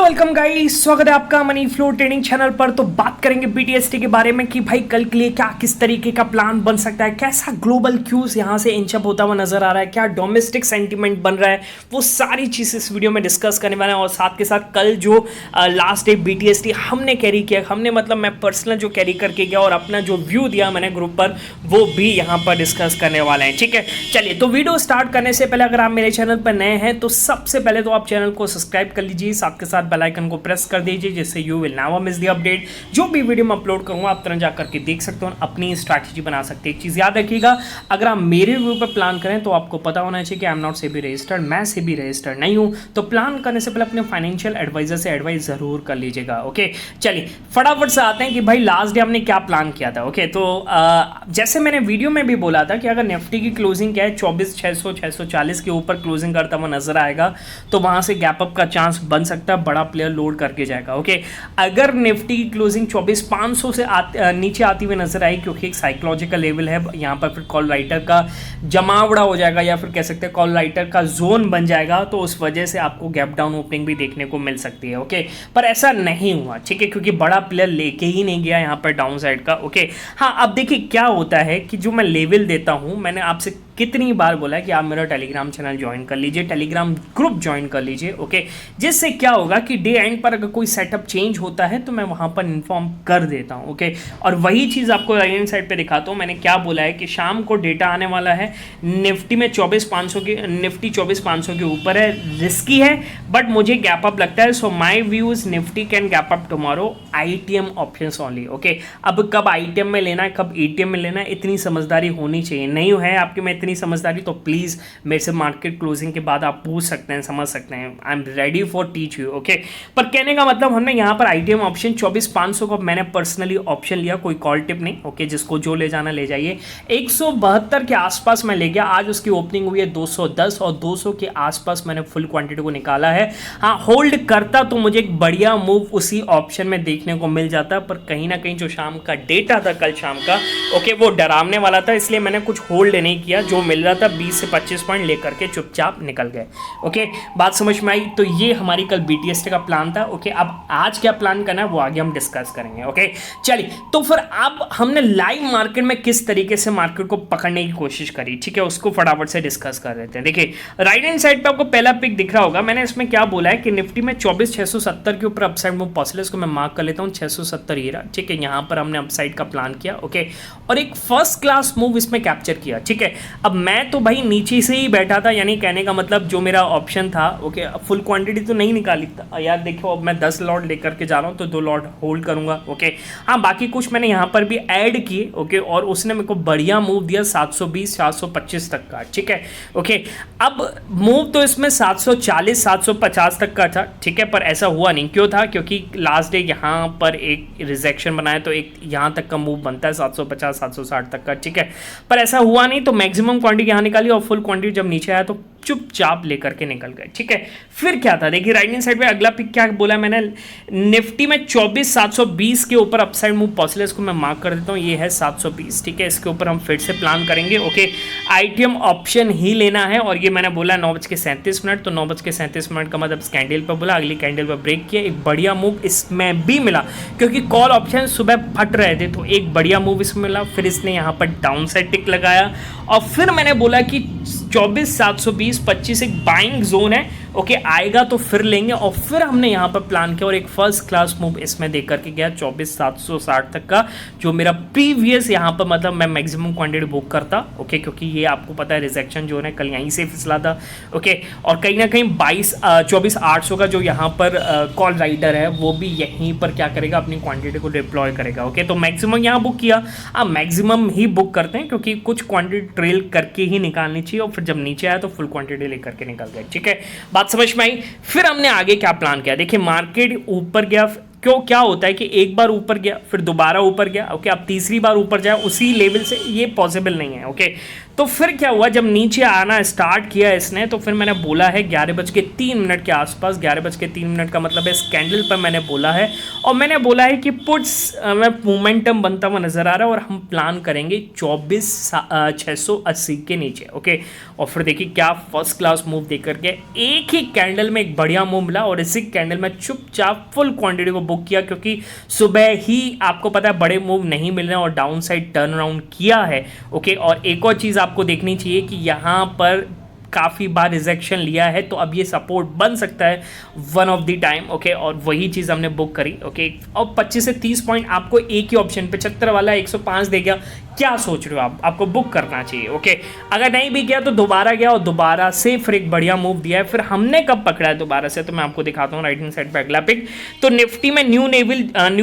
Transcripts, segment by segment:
Welcome guys, स्वागत है आपका मनी फ्लो ट्रेडिंग चैनल पर। तो बात करेंगे बीटीएसटी के बारे में कि भाई कल के लिए क्या किस तरीके का प्लान बन सकता है, कैसा ग्लोबल क्यूज यहां से इंचअप होता हुआ नजर आ रहा है, क्या डोमेस्टिक सेंटीमेंट बन रहा है, वो सारी चीज़ इस वीडियो में डिस्कस करने वाले हैं। और साथ के साथ कल जो लास्ट डे बीटीएसटी हमने कैरी किया, हमने मतलब मैं पर्सनल जो कैरी करके गया और अपना जो व्यू दिया मैंने ग्रुप पर, वो भी यहाँ पर डिस्कस करने वाले हैं। ठीक है, चलिए तो वीडियो स्टार्ट करने से पहले अगर आप मेरे चैनल पर नए हैं तो सबसे पहले तो आप चैनल को सब्सक्राइब कर लीजिए, साथ के साथ बेल आइकन को प्रेस कर दीजिए, जिससे you will never miss the update. जो भी वीडियो मैं अपलोड करूंगा आप तुरंत जाकर के देख सकते हो, अपनी स्ट्रैटेजी बना सकते हैं। एक चीज़ याद रखिएगा, अगर आप मेरे व्यू पर प्लान करें तो आपको पता होना चाहिए कि I am not SEBI registered, मैं सेबी रजिस्टर्ड नहीं हूं। तो प्लान करने से पहले अपने फाइनेंशियल एडवाइजर से एडवाइस जरूर कर लीजिएगा। ओके, चलिए फटाफट से आते हैं कि भाई लास्ट डे हमने क्या प्लान किया था। ओके, तो जैसे मैंने वीडियो में भी बोला था कि अगर निफ्टी की क्लोजिंग क्या है 24,600 640 के ऊपर क्लोजिंग करता हुआ नजर आएगा तो वहां से गैप अप का चांस बन सकता है, बड़ा प्लेयर लोड करके जाएगा। ओके, अगर निफ्टी की क्लोजिंग 24,500 से नीचे आती हुई नजर आई, क्योंकि एक साइकोलॉजिकल लेवल है, यहाँ पर फिर कॉल राइटर का जमावड़ा हो जाएगा या फिर कह सकते हैं कॉल राइटर का जोन बन जाएगा, तो उस वजह से आपको गैप डाउन ओपनिंग भी देखने को मिल सकती है। ओके, पर ऐसा नहीं हुआ, ठीक है, क्योंकि बड़ा प्लेयर लेके ही नहीं गया यहाँ पर डाउन साइड का। ओके, हाँ, अब देखिए क्या होता है कि जो मैं लेवल देता हूँ, मैंने आपसे कितनी बार बोला है कि आप मेरा टेलीग्राम चैनल ज्वाइन कर लीजिए, टेलीग्राम ग्रुप ज्वाइन कर लीजिए। ओके, जिससे क्या होगा कि डे एंड पर अगर कोई सेटअप चेंज होता है तो मैं वहां पर इन्फॉर्म कर देता हूं। ओके, और वही चीज़ आपको राइट हैंड साइड पे दिखाता हूं। मैंने क्या बोला है कि शाम को डेटा आने वाला है, निफ्टी में 24,500 की, निफ्टी 24,500 के ऊपर है, रिस्की है बट मुझे गैप अप लगता है। So my views Nifty can gap up tomorrow, ITM options only. Okay, अब कब आईटीएम में लेना है कब एटीएम में लेना है, इतनी समझदारी होनी चाहिए। नहीं है आपके में इतनी समझदारी तो प्लीज़ मेरे से मार्केट क्लोजिंग के बाद आप पूछ सकते हैं, समझ सकते हैं। I am ready for teach you. Okay, पर कहने का मतलब हमने यहाँ पर आईटीएम ऑप्शन 24,500 को मैंने पर्सनली ऑप्शन लिया, कोई कॉल टिप नहीं। ओके, जिसको जो ले जाना ले जाइए। 172 के आसपास मैं ले गया, आज उसकी ओपनिंग हुई है 210 और 200 के आसपास मैंने फुल क्वांटिटी को निकाला है। हाँ, होल्ड करता तो मुझे एक बढ़िया मूव उसी ऑप्शन में देखने को मिल जाता, पर कहीं ना कहीं जो शाम का डेटा था कल शाम का, ओके, वो डरावने वाला था, इसलिए मैंने कुछ होल्ड नहीं किया। जो मिल रहा था 20 से 25 पॉइंट लेकर के चुपचाप निकल गए। ओके, बात समझ में आई? तो ये हमारी कल बीटीएसटी का प्लान था। ओके, अब आज क्या प्लान करना है वो आगे हम डिस्कस करेंगे। ओके, चलिए तो फिर अब हमने लाइव मार्केट में किस तरीके से मार्केट को पकड़ने की कोशिश करी, ठीक है, उसको फटाफट से डिस्कस कर लेते हैं। देखिए राइट हैंड साइड पे आपको पहला पिक दिख रहा होगा, मैंने इसमें क्या बोला है कि निफ्टी में 24,670 के ऊपर अपसाइड मूव पॉसिबल, इसको मैं मार्क कर लेता हूँ 670 ही रहा। ठीक है, यहाँ पर हमने अपसाइड का प्लान किया। ओके, और एक फर्स्ट क्लास मूव इसमें कैप्चर किया। ठीक है, अब मैं तो भाई नीचे से ही बैठा था, यानी कहने का मतलब जो मेरा ऑप्शन था, ओके, फुल क्वांटिटी तो नहीं निकाली था यार। देखो अब मैं 10 लॉट लेकर के जा रहा हूँ तो 2 लॉट होल्ड करूंगा। ओके, हाँ, बाकी कुछ मैंने यहाँ पर भी ऐड किए। ओके, और उसने मेरे को बढ़िया मूव दिया 720 725 तक का। ठीक है, ओके, अब मूव तो इसमें 740 750 तक का था। ठीक है, पर ऐसा हुआ नहीं, क्यों था? क्योंकि लास्ट डे यहाँ पर एक रिजेक्शन बनाया तो एक यहाँ तक का मूव बनता है 750 760 तक का। ठीक है, पर ऐसा हुआ नहीं, तो मैक्सिमम क्वांटिटी यहाँ निकाली और फुल क्वांटिटी जब नीचे आया तो चुपचाप लेकर के निकल गए। ठीक है, फिर क्या था? देखिए राइट हैंड साइड पे अगला पिक क्या बोला मैंने, निफ्टी में 24,720 के ऊपर अपसाइड मूव पॉसिबल, इसको मैं मार्क कर देता हूँ, ये है 720। ठीक है, इसके ऊपर हम फिर से प्लान करेंगे। ओके, आईटीएम ऑप्शन ही लेना है, और ये मैंने बोला 9:37, तो 9:37 का मतलब कैंडल पर बोला, अगली कैंडल पर ब्रेक किया, एक बढ़िया मूव इसमें भी मिला, क्योंकि कॉल ऑप्शन सुबह फट रहे थे, तो एक बढ़िया मूव इसमें मिला। फिर इसने यहाँ पर डाउन साइड टिक लगाया, और फिर मैंने बोला कि 24,720 25 एक बाइंग जोन है। ओके, आएगा तो फिर लेंगे, और फिर हमने यहाँ पर प्लान किया और एक फर्स्ट क्लास मूव इसमें देख करके गया 24,760 तक का, जो मेरा प्रीवियस यहाँ पर मतलब मैं मैक्सिमम क्वांटिटी बुक करता। ओके, क्योंकि ये आपको पता है रिजेक्शन जोन है, कल यहीं से फिसला था। ओके, और कहीं ना कहीं 24,800 का जो यहाँ पर कॉल राइडर है वो भी यहीं पर क्या करेगा, अपनी क्वांटिटी को डिप्लॉय करेगा। ओके, तो मैक्सिमम यहाँ बुक किया। आप मैक्सिमम ही बुक करते हैं क्योंकि कुछ क्वांटिटी ट्रेल करके ही निकालनी चाहिए, और फिर जब नीचे आया तो फुल क्वांटिटी लेकर के निकल गए। ठीक है, बात समझ में आई? फिर हमने आगे क्या प्लान किया, देखिए मार्केट ऊपर गया, क्यों क्या होता है कि एक बार ऊपर गया फिर दोबारा ऊपर गया। ओके, अब तीसरी बार ऊपर जाए उसी लेवल से, ये पॉसिबल नहीं है। ओके, तो फिर क्या हुआ, जब नीचे आना स्टार्ट किया इसने तो फिर मैंने बोला है 11:03 के आसपास, 11:03 का मतलब है इस कैंडल पर मैंने बोला है, और मैंने बोला है कि पुट्स में मोमेंटम बनता हुआ नजर आ रहा है और हम प्लान करेंगे 24,680 के नीचे। ओके, और फिर देखिए क्या फर्स्ट क्लास मूव दे करके एक ही कैंडल में एक बढ़िया मूव मिला, और इसी कैंडल में चुपचाप फुल क्वांटिटी को बुक किया, क्योंकि सुबह ही आपको पता है बड़े मूव नहीं मिल रहे हैं और डाउन साइड टर्न अराउंड किया है। ओके, और एक और चीज़ आपको देखनी चाहिए कि यहाँ पर काफ़ी बार रिजेक्शन लिया है, तो अब ये सपोर्ट बन सकता है one of the time. Okay, और वही चीज़ हमने बुक करी। ओके, और 25 से 30 पॉइंट आपको एक ही ऑप्शन 75 वाला 105 दे गया, क्या सोच रहे हो आप, आपको बुक करना चाहिए। ओके, अगर नहीं भी गया तो दोबारा गया और दोबारा से फिर एक बढ़िया मूव दिया है। फिर हमने कब पकड़ा है दोबारा से, तो मैं आपको दिखाता हूँ राइट हैंड साइड पे अगला पिक। तो निफ्टी में न्यू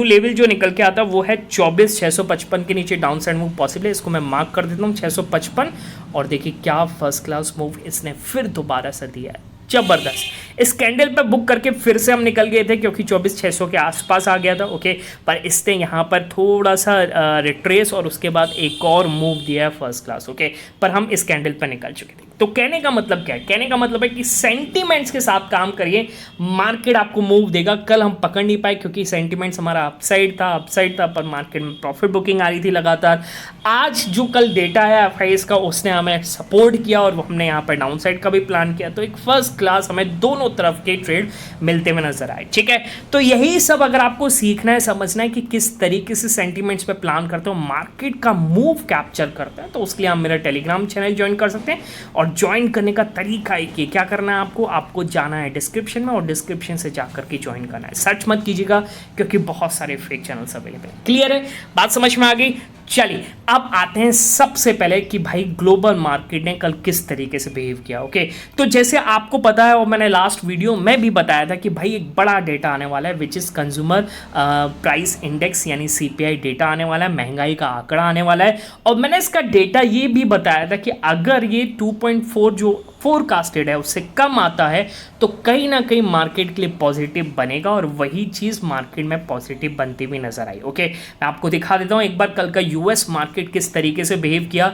लेवल जो निकल के आता है वो है 24,655 के नीचे डाउन साइड मूव पॉसिबल है। इसको मैं मार्क कर देता हूँ 655, और देखिए क्या फर्स्ट क्लास मूव इसने फिर दोबारा से दिया है, जबरदस्त। इस कैंडल पर बुक करके फिर से हम निकल गए थे क्योंकि 24,600 के आसपास आ गया था। ओके, पर इसने यहाँ पर थोड़ा सा रिट्रेस और उसके बाद एक और मूव दिया है फर्स्ट क्लास। ओके, पर हम इस कैंडल पर निकल चुके थे। तो कहने का मतलब क्या है, कहने का मतलब है कि सेंटीमेंट्स के साथ काम करिए, मार्केट आपको मूव देगा। कल हम पकड़ नहीं पाए क्योंकि सेंटीमेंट्स हमारा अपसाइड था, पर मार्केट में प्रॉफिट बुकिंग आ रही थी लगातार। आज जो कल डेटा है एफआईएस का, उसने हमें सपोर्ट किया और हमने यहाँ पर डाउन साइड का भी प्लान किया, तो एक फर्स्ट क्लास हमें दोनों तरफ के ट्रेड मिलते हुए नजर आए। ठीक है, तो यही सब अगर आपको सीखना है, समझना है कि किस तरीके से सेंटीमेंट्स पे प्लान करते हो, मार्केट का मूव कैप्चर करते हैं, तो उसके लिए आप मेरा टेलीग्राम चैनल ज्वाइन कर सकते हैं। और ज्वाइन करने का तरीका है कि क्या करना है, आपको जाना है डिस्क्रिप्शन में और डिस्क्रिप्शन से जाकर के ज्वाइन करना है। सर्च मत कीजिएगा क्योंकि बहुत सारे फेक चैनल्स अवेलेबल हैं। क्लियर है, बात समझ में आ गई। चलिए अब आते हैं सबसे पहले कि भाई ग्लोबल मार्केट ने कल किस तरीके से बिहेव किया। ओके, तो जैसे आपको पता है और मैंने लास्ट वीडियो में भी बताया था कि भाई एक बड़ा डेटा आने वाला है which is consumer price index यानी सीपीआई डेटा आने वाला है, महंगाई का आंकड़ा आने वाला है। और मैंने इसका डेटा ये भी बताया था कि अगर ये 2.4 जो फोरकास्टेड है उससे कम आता है तो कहीं ना कहीं मार्केट के लिए पॉजिटिव बनेगा, और वही चीज़ मार्केट में पॉजिटिव बनती हुई नजर आई। ओके, मैं आपको दिखा देता हूँ एक बार कल का यूएस मार्केट किस तरीके से बिहेव किया।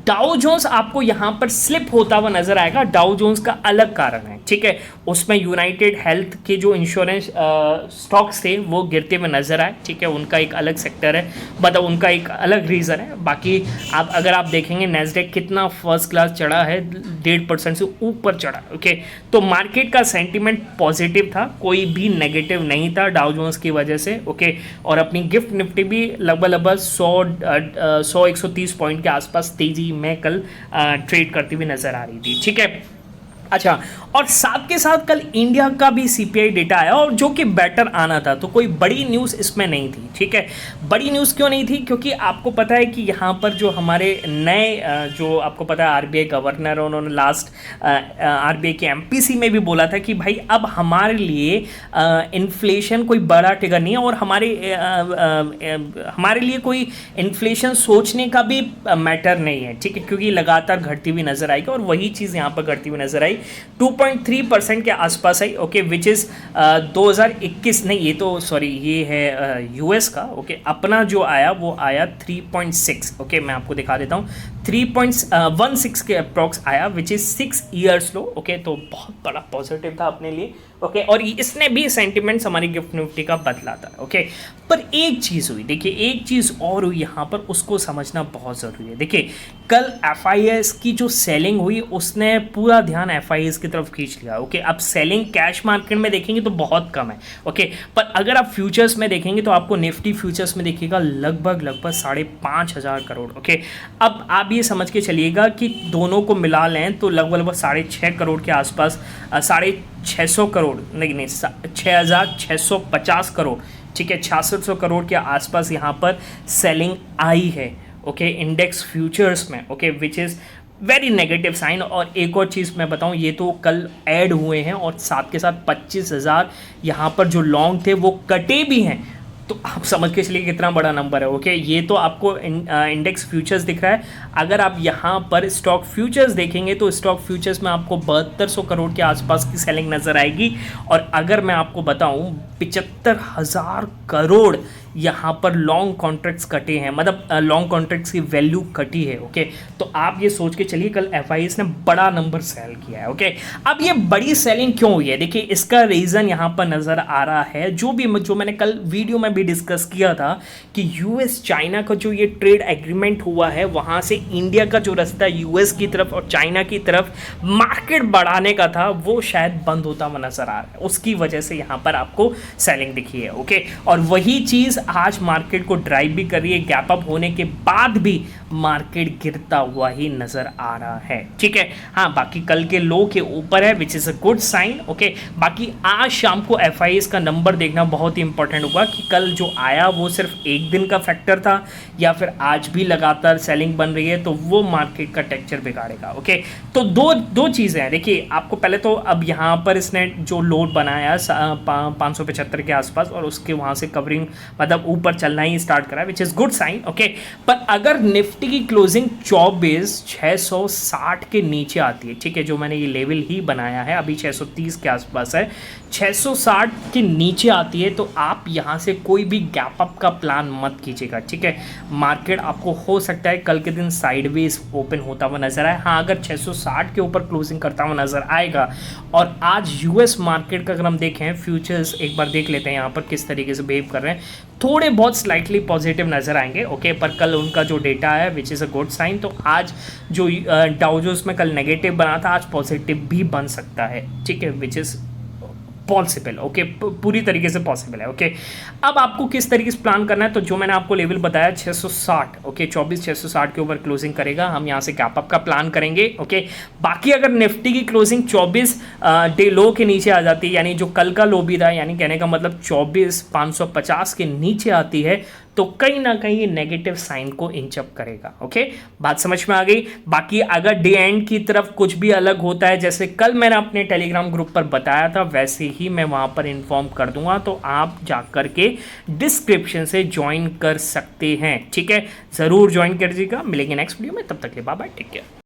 डाउ जोन्स आपको यहाँ पर स्लिप होता हुआ नजर आएगा। डाउ जोन्स का अलग कारण है, ठीक है, उसमें यूनाइटेड हेल्थ के जो इंश्योरेंस स्टॉक्स थे वो गिरते हुए नजर आए। ठीक है, उनका एक अलग सेक्टर है, मतलब उनका एक अलग रीज़न है। बाकी अगर आप देखेंगे नैस्डैक कितना फर्स्ट क्लास चढ़ा है, 1.5% से ऊपर चढ़ा। ओके, तो मार्केट का सेंटीमेंट पॉजिटिव था, कोई भी नेगेटिव नहीं था डाउ जोन्स की वजह से। ओके, और अपनी गिफ्ट निफ्टी भी लगभग 100-130 पॉइंट के आसपास तेजी में कल ट्रेड करती हुई नजर आ रही थी। ठीक है, अच्छा, और साथ के साथ कल इंडिया का भी सीपीआई डेटा आया और जो कि बेटर आना था, तो कोई बड़ी न्यूज़ इसमें नहीं थी। ठीक है, बड़ी न्यूज़ क्यों नहीं थी, क्योंकि आपको पता है कि यहाँ पर जो हमारे नए जो आपको पता है आरबीआई गवर्नर, उन्होंने लास्ट आरबीआई के एमपीसी में भी बोला था कि भाई अब हमारे लिए इन्फ्लेशन कोई बड़ा टिगर नहीं है, और हमारे लिए कोई इन्फ्लेशन सोचने का भी मैटर नहीं है। ठीक है, क्योंकि लगातार घटती हुई नजर आएगी, और वही चीज़ यहाँ पर घटती हुई नजर आई, 2.3% के आसपास आई। ओके, विच इज़ 2021 नहीं, ये तो सॉरी ये है यूएस का। ओके, अपना जो आया वो आया 3.6। ओके, मैं आपको दिखा देता हूँ, 3.16 के अप्रॉक्स आया which is 6 years low. Okay, तो बहुत बड़ा पॉजिटिव था अपने लिए। ओके, और इसने भी सेंटिमेंट्स हमारी गिफ्ट निफ्टी का बदला था। ओके, पर एक चीज़ हुई, देखिए एक चीज़ और हुई यहाँ पर, उसको समझना बहुत ज़रूरी है। देखिए कल एफआईएस की जो सेलिंग हुई उसने पूरा ध्यान एफआईएस की तरफ खींच लिया। ओके, अब सेलिंग कैश मार्केट में देखेंगे तो बहुत कम है। ओके, पर अगर आप फ्यूचर्स में देखेंगे तो आपको निफ्टी फ्यूचर्स में देखिएगा लगभग 5,500 करोड़। ओके, अब आप ये समझ के चलिएगा कि दोनों को मिला लें तो लगभग 6.5 करोड़ के आसपास, 650 करोड़ नहीं 6,650 करोड़। ठीक है, 6600 करोड़ के आसपास यहाँ पर सेलिंग आई है। ओके, इंडेक्स फ्यूचर्स में। Okay, which is very negative sign. और एक और चीज़ मैं बताऊं, ये तो कल ऐड हुए हैं और साथ के साथ 25,000 यहाँ पर जो लॉन्ग थे वो कटे भी हैं, तो आप समझ के चलिए कितना बड़ा नंबर है। ओके, ये तो आपको इंडेक्स फ्यूचर्स दिख रहा है। अगर आप यहाँ पर स्टॉक फ्यूचर्स देखेंगे तो स्टॉक फ्यूचर्स में आपको 7200 करोड़ के आसपास की सेलिंग नज़र आएगी। और अगर मैं आपको बताऊँ 75,000 करोड़ यहाँ पर लॉन्ग कॉन्ट्रैक्ट्स कटे हैं, मतलब लॉन्ग कॉन्ट्रैक्ट्स की वैल्यू कटी है। ओके, तो आप ये सोच के चलिए कल एफआईएस ने बड़ा नंबर सेल किया है। ओके, अब ये बड़ी सेलिंग क्यों हुई है, देखिए इसका रीज़न यहाँ पर नज़र आ रहा है, जो मैंने कल वीडियो में भी डिस्कस किया था कि यूएस चाइना का जो ये ट्रेड एग्रीमेंट हुआ है, वहाँ से इंडिया का जो रास्ता यूएस की तरफ और चाइना की तरफ मार्केट बढ़ाने का था, वो शायद बंद होता हुआ नज़र आ रहा है। उसकी वजह से यहाँ पर आपको सेलिंग दिखी है। ओके, और वही चीज़ आज मार्केट को ड्राइव भी कर रही है। गैप अप होने के बाद भी मार्केट गिरता हुआ ही नजर आ रहा है। ठीक है, हाँ, बाकी कल के लो के ऊपर है, which is a good sign. Okay, बाकी आज शाम को एफआईएस का नंबर देखना बहुत ही इंपॉर्टेंट होगा कि कल जो आया वो सिर्फ एक दिन का फैक्टर था या फिर आज भी लगातार सेलिंग बन रही है, तो वो मार्केट का टेक्सचर बिगाड़ेगा। ओके, तो दो चीज़ें हैं। देखिए, आपको पहले तो अब यहाँ पर इसने जो लोड बनाया 575 के आसपास और उसके वहाँ से कवरिंग मतलब ऊपर चलना ही स्टार्ट करा, which is good sign. Okay, पर अगर निफ्टी की क्लोजिंग 24,660 के नीचे आती है, ठीक है, जो मैंने ये लेवल ही बनाया है, अभी 630 के आसपास है, 660 के नीचे आती है तो आप यहाँ से कोई भी गैप अप का प्लान मत कीजिएगा। ठीक है, मार्केट आपको हो सकता है कल के दिन साइडवेज ओपन होता हुआ नजर आए। हाँ, अगर 660 के ऊपर क्लोजिंग करता हुआ नजर आएगा, और आज यूएस मार्केट का अगर हम देखें, फ्यूचर्स एक बार देख लेते हैं यहाँ पर किस तरीके से बिहेव कर रहे हैं, थोड़े बहुत स्लाइटली पॉजिटिव नजर आएंगे। ओके, पर कल उनका जो डेटा है which is a good sign, तो आज जो डाउ जोन्स में कल नेगेटिव बना था, आज पॉजिटिव भी बन सकता है। ठीक है, विच इज़ पॉसिबल। ओके, पूरी तरीके से पॉसिबल है। ओके, अब आपको किस तरीके से प्लान करना है, तो जो मैंने आपको लेवल बताया 660, ओके, 24,660 के ऊपर क्लोजिंग करेगा, हम यहाँ से गैप अप का प्लान करेंगे। ओके, बाकी अगर निफ्टी की क्लोजिंग 24 डे लो के नीचे आ जाती है, यानी जो कल का लो भी था, यानी कहने का मतलब 24,550 के नीचे आती है, तो कहीं ना कहीं ये नेगेटिव साइन को इंचअप करेगा। ओके, बात समझ में आ गई। बाकी अगर डे एंड की तरफ कुछ भी अलग होता है, जैसे कल मैंने अपने टेलीग्राम ग्रुप पर बताया था, वैसे ही मैं वहां पर इन्फॉर्म कर दूंगा, तो आप जाकर के डिस्क्रिप्शन से ज्वाइन कर सकते हैं। ठीक है, जरूर ज्वाइन कर दीजिएगा। मिलेंगे नेक्स्ट वीडियो में, तब तक के बाय बाय, टेक केयर।